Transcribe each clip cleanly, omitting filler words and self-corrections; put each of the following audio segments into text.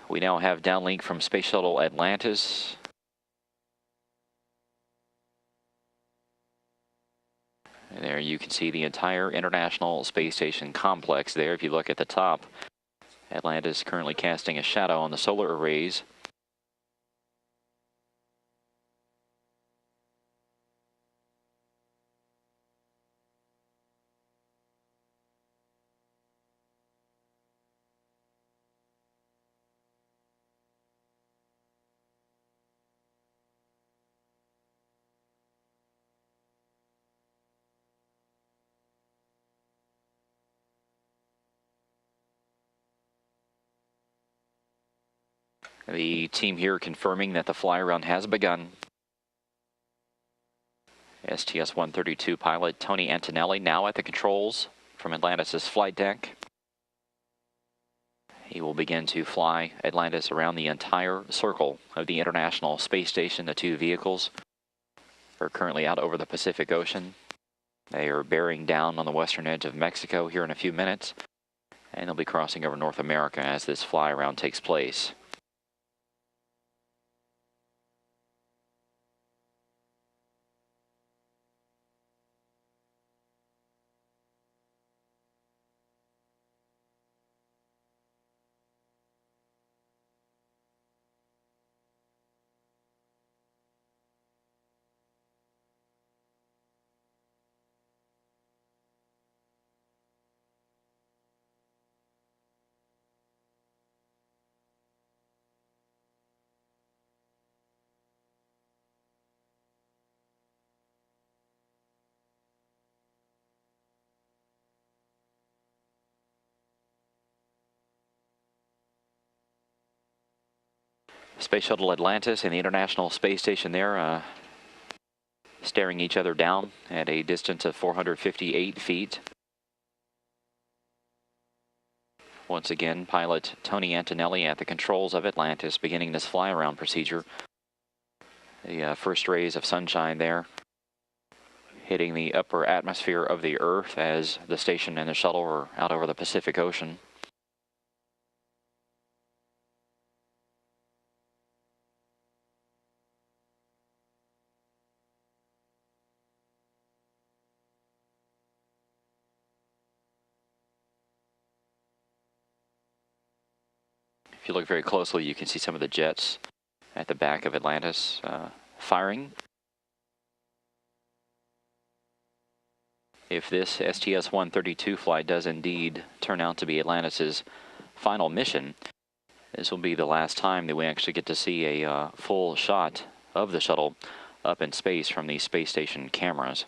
We now have downlink from Space Shuttle Atlantis. And there you can see the entire International Space Station complex there. If you look at the top, Atlantis currently casting a shadow on the solar arrays. The team here confirming that the Flyaround has begun. STS-132 pilot Tony Antonelli now at the controls from Atlantis' flight deck. He will begin to fly Atlantis around the entire circle of the International Space Station. The two vehicles are currently out over the Pacific Ocean. They are bearing down on the western edge of Mexico here in a few minutes, and they'll be crossing over North America as this fly-around takes place. Space Shuttle Atlantis and the International Space Station there staring each other down at a distance of 458 feet. Once again, pilot Tony Antonelli at the controls of Atlantis beginning this fly-around procedure. The first rays of sunshine there hitting the upper atmosphere of the Earth as the station and the shuttle are out over the Pacific Ocean. If you look very closely, you can see some of the jets at the back of Atlantis firing. If this STS-132 flight does indeed turn out to be Atlantis' final mission, this will be the last time that we actually get to see a full shot of the shuttle up in space from the space station cameras.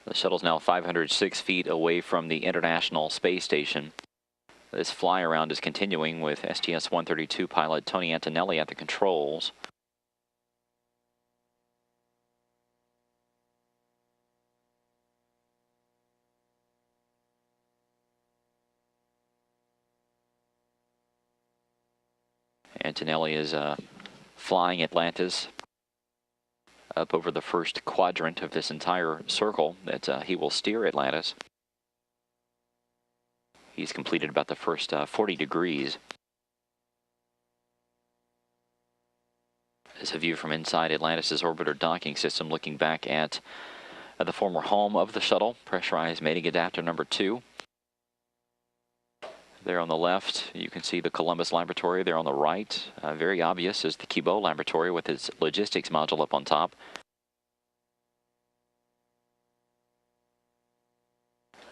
The shuttle's now 506 feet away from the International Space Station. This fly-around is continuing with STS-132 pilot Tony Antonelli at the controls. Antonelli is flying Atlantis up over the first quadrant of this entire circle that he will steer Atlantis. He's completed about the first 40 degrees. This is a view from inside Atlantis' orbiter docking system, looking back at the former home of the shuttle, pressurized mating adapter number 2. There on the left, you can see the Columbus laboratory. There on the right, very obvious, is the Kibo laboratory with its logistics module up on top.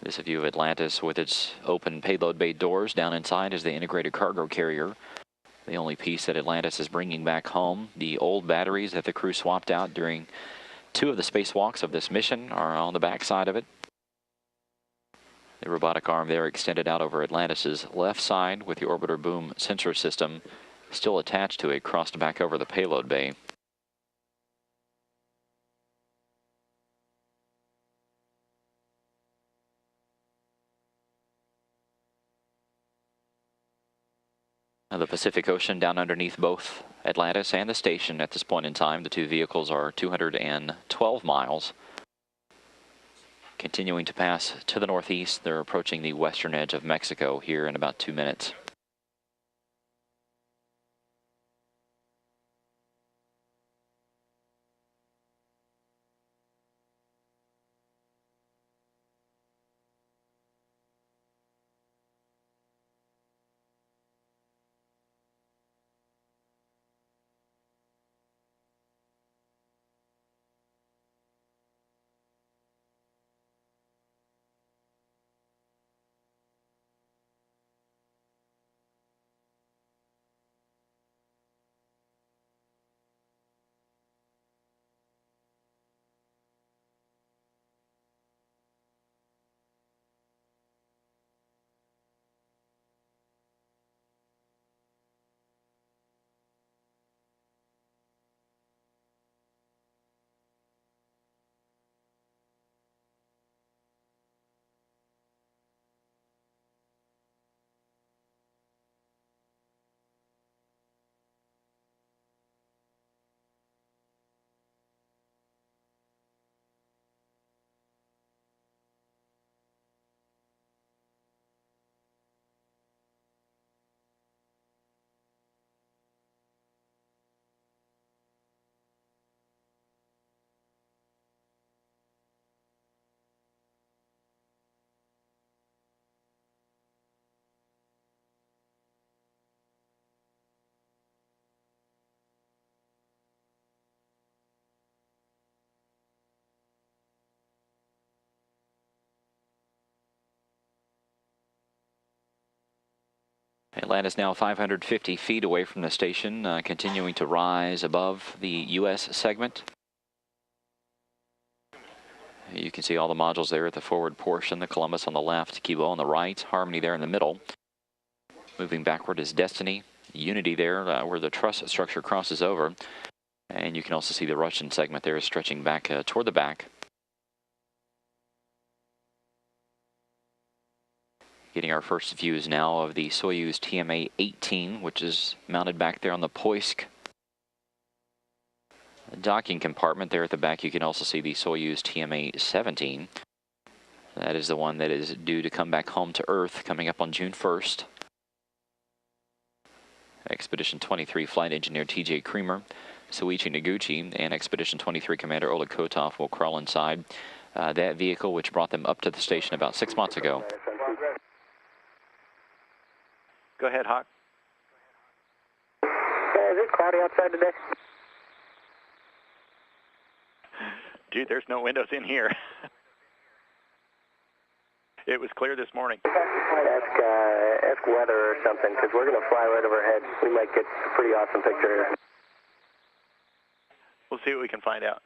This is a view of Atlantis with its open payload bay doors. Down inside is the integrated cargo carrier, the only piece that Atlantis is bringing back home. The old batteries that the crew swapped out during 2 of the spacewalks of this mission are on the back side of it. The robotic arm there extended out over Atlantis' left side with the orbiter boom sensor system still attached to it, crossed back over the payload bay. Now the Pacific Ocean down underneath both Atlantis and the station at this point in time. The 2 vehicles are 212 miles. Continuing to pass to the northeast, they're approaching the western edge of Mexico here in about 2 minutes. Atlantis now 550 feet away from the station, continuing to rise above the U.S. segment. You can see all the modules there at the forward portion, the Columbus on the left, Kibo on the right, Harmony there in the middle. Moving backward is Destiny, Unity there where the truss structure crosses over. And you can also see the Russian segment there stretching back toward the back. Getting our first views now of the Soyuz TMA-18, which is mounted back there on the Poisk docking compartment. There at the back you can also see the Soyuz TMA-17. That is the one that is due to come back home to Earth coming up on June 1st. Expedition 23 flight engineer T.J. Creamer, Soichi Noguchi, and Expedition 23 commander Oleg Kotov will crawl inside that vehicle which brought them up to the station about 6 months ago. Go ahead, Hawk. Is it cloudy outside today? Dude, there's no windows in here. It was clear this morning. Ask weather or something, because we're going to fly right overhead. We might get a pretty awesome picture. We'll see what we can find out.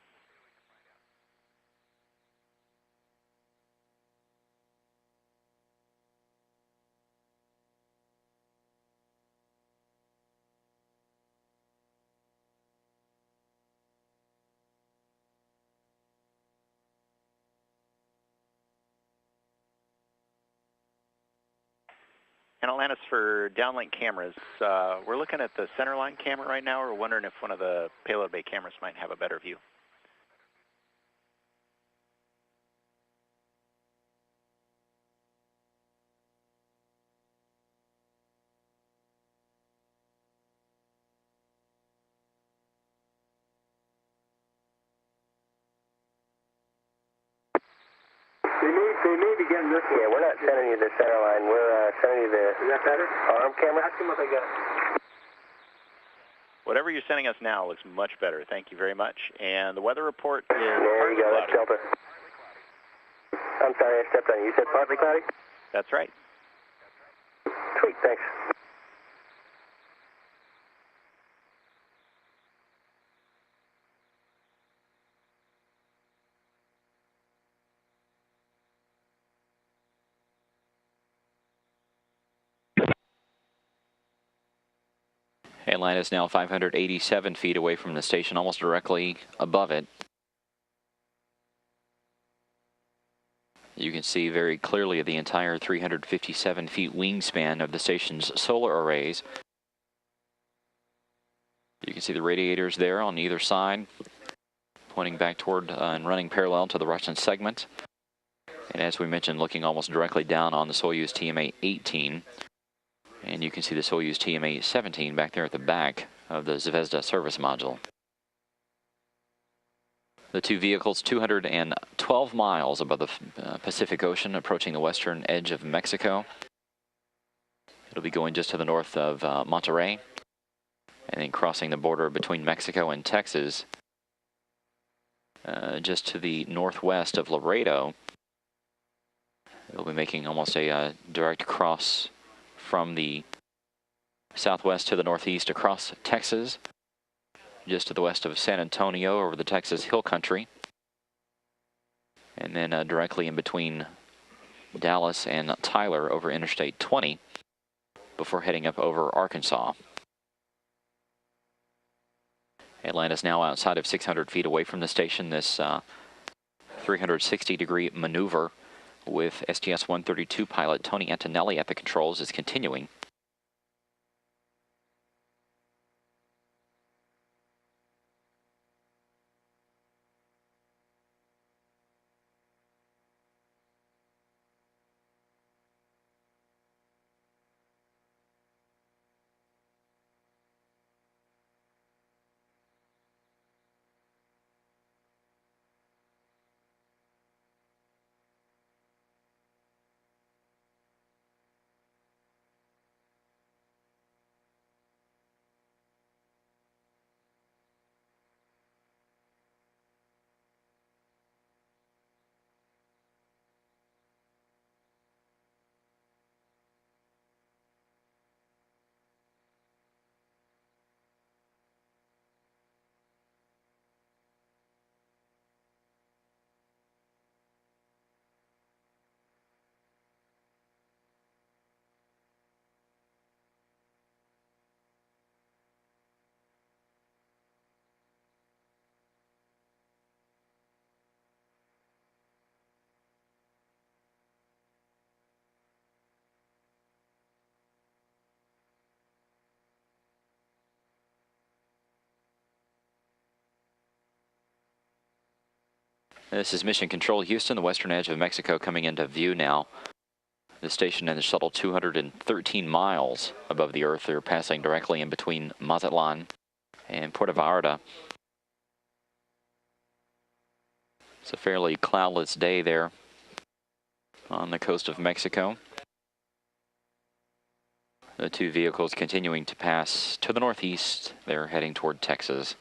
And Atlantis, for downlink cameras, we're looking at the centerline camera right now. We're wondering if one of the payload bay cameras might have a better view. They may be getting this. Yeah, we're not sending you the center line. We're sending you the. Is that better? Arm camera. Ask them what they got. Whatever you're sending us now looks much better. Thank you very much. And the weather report is there you go. That's shelter. I'm sorry, I stepped on you. You said partly cloudy? That's right. Sweet, thanks. Atlantis now 587 feet away from the station, almost directly above it. You can see very clearly the entire 357 feet wingspan of the station's solar arrays. You can see the radiators there on either side, pointing back toward and running parallel to the Russian segment. And as we mentioned, looking almost directly down on the Soyuz TMA-18. And you can see the Soyuz TMA-17 back there at the back of the Zvezda service module. The two vehicles 212 miles above the Pacific Ocean, approaching the western edge of Mexico. It'll be going just to the north of Monterrey, and then crossing the border between Mexico and Texas, just to the northwest of Laredo. It'll be making almost a direct cross from the southwest to the northeast across Texas, just to the west of San Antonio over the Texas Hill Country, and then directly in between Dallas and Tyler over Interstate 20 before heading up over Arkansas. Atlantis now outside of 600 feet away from the station. This 360-degree maneuver with STS-132 pilot Tony Antonelli at the controls is continuing. This is Mission Control Houston, the western edge of Mexico coming into view now. The station and the shuttle 213 miles above the Earth. They're passing directly in between Mazatlan and Puerto Vallarta. It's a fairly cloudless day there on the coast of Mexico. The two vehicles continuing to pass to the northeast. They're heading toward Texas.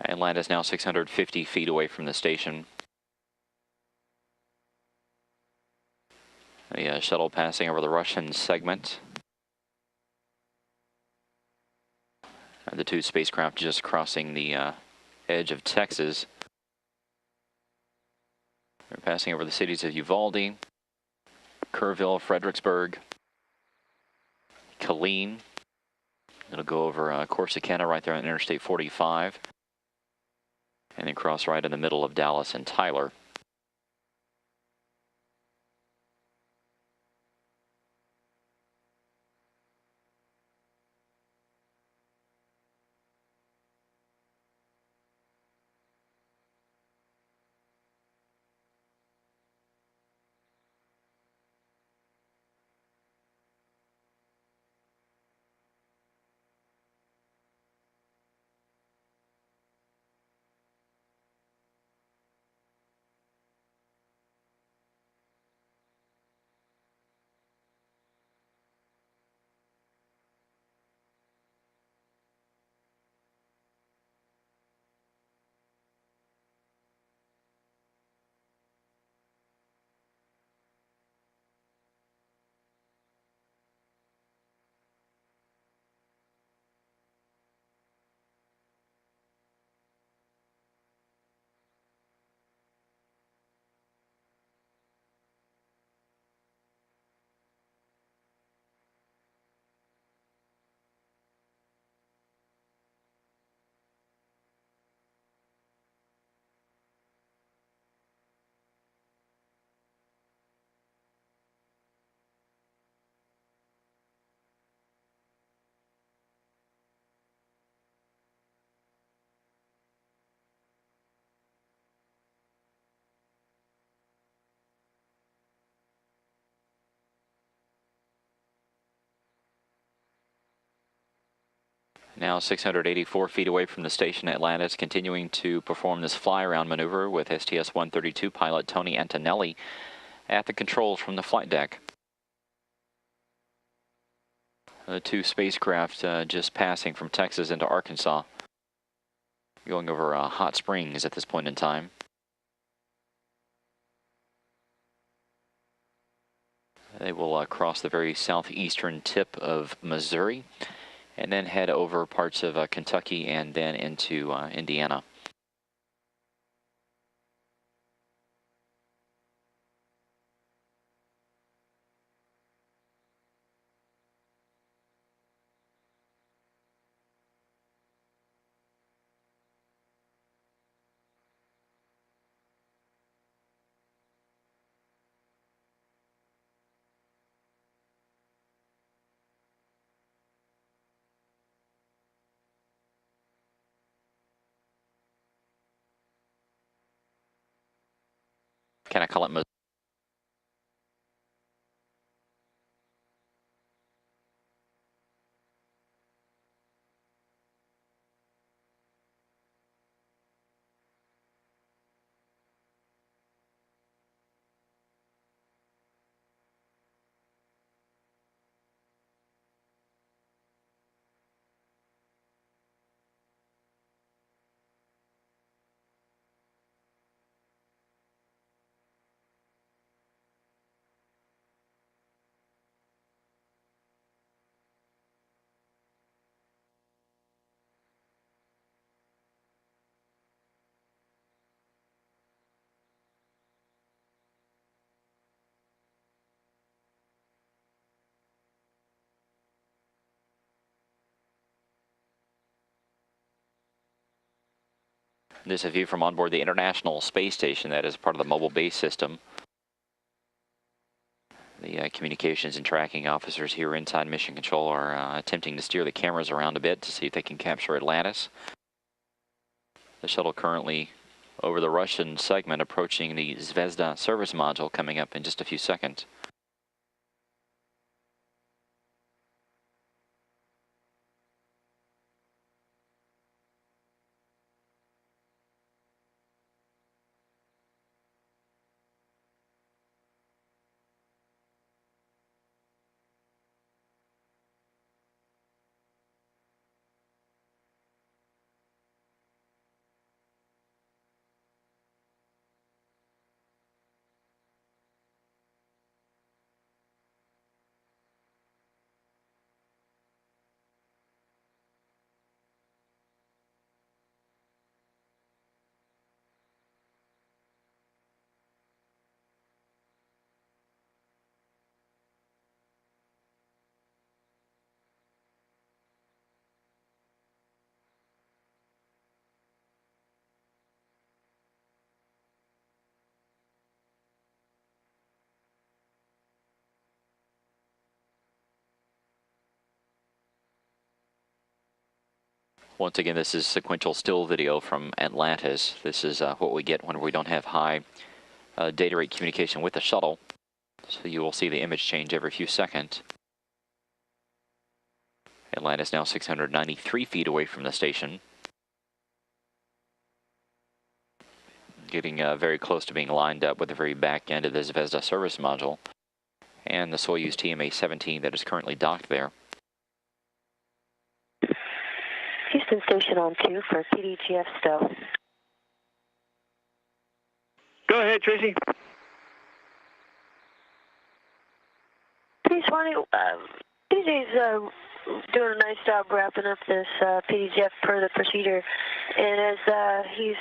Atlantis now 650 feet away from the station. The shuttle passing over the Russian segment. And the two spacecraft just crossing the edge of Texas. They're passing over the cities of Uvalde, Kerrville, Fredericksburg, Killeen. It'll go over Corsicana right there on Interstate 45. And then cross right in the middle of Dallas and Tyler. Now 684 feet away from the station, Atlantis continuing to perform this fly-around maneuver with STS-132 pilot Tony Antonelli at the controls from the flight deck. The two spacecraft just passing from Texas into Arkansas, going over Hot Springs at this point in time. They will cross the very southeastern tip of Missouri and then head over parts of Kentucky and then into Indiana. Can I call it Missouri? This is a view from onboard the International Space Station that is part of the mobile base system. The communications and tracking officers here inside Mission Control are attempting to steer the cameras around a bit to see if they can capture Atlantis. The shuttle currently over the Russian segment, approaching the Zvezda service module, coming up in just a few seconds. Once again, this is sequential still video from Atlantis. This is what we get when we don't have high data rate communication with the shuttle. So you will see the image change every few seconds. Atlantis now 693 feet away from the station. Getting very close to being lined up with the very back end of the Zvezda service module and the Soyuz TMA-17 that is currently docked there. Houston Station on 2 for PDGF still. Go ahead, Tracy. Please, Ronnie, PDJ's doing a nice job wrapping up this PDGF per the procedure, and as he's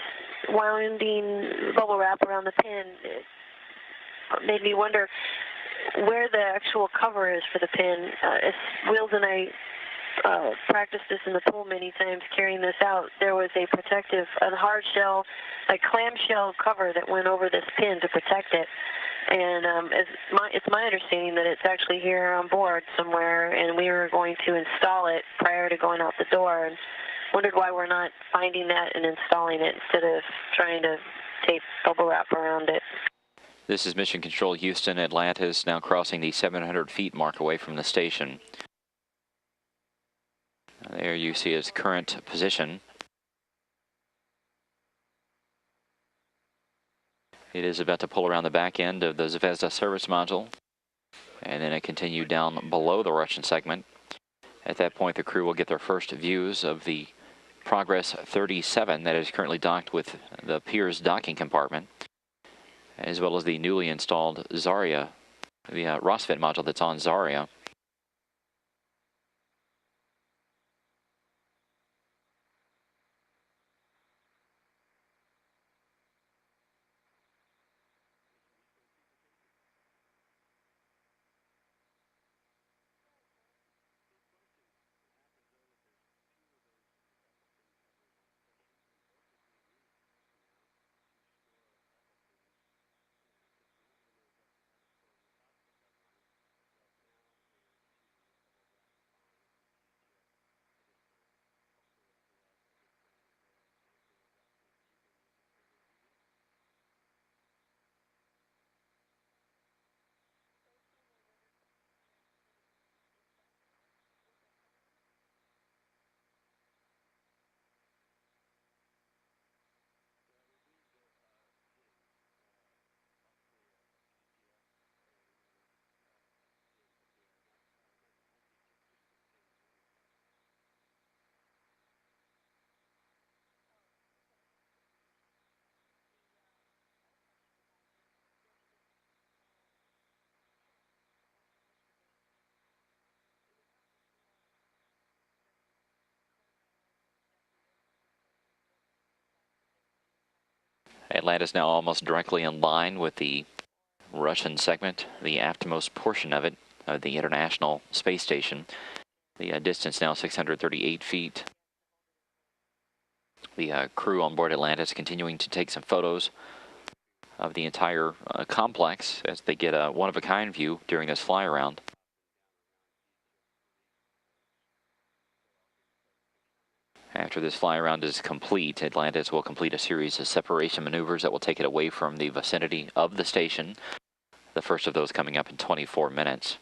winding bubble wrap around the pin, it made me wonder where the actual cover is for the pin. As Wheels and I practiced this in the pool many times carrying this out, there was a protective, a hard shell, a clamshell cover that went over this pin to protect it. And it's my understanding that it's actually here on board somewhere, and we were going to install it prior to going out the door, and wondered why we're not finding that and installing it instead of trying to tape bubble wrap around it. This is Mission Control Houston. Atlantis now crossing the 700 feet mark away from the station. There you see its current position. It is about to pull around the back end of the Zvezda service module, and then it continued down below the Russian segment. At that point, the crew will get their first views of the Progress 37 that is currently docked with the Piers docking compartment, as well as the newly installed Zarya, the Rassvet module that's on Zarya. Atlantis now almost directly in line with the Russian segment, the aftmost portion of it, the International Space Station. The distance now 638 feet. The crew on board Atlantis continuing to take some photos of the entire complex as they get a one-of-a-kind view during this fly-around. After this fly-around is complete, Atlantis will complete a series of separation maneuvers that will take it away from the vicinity of the station, the first of those coming up in 24 minutes.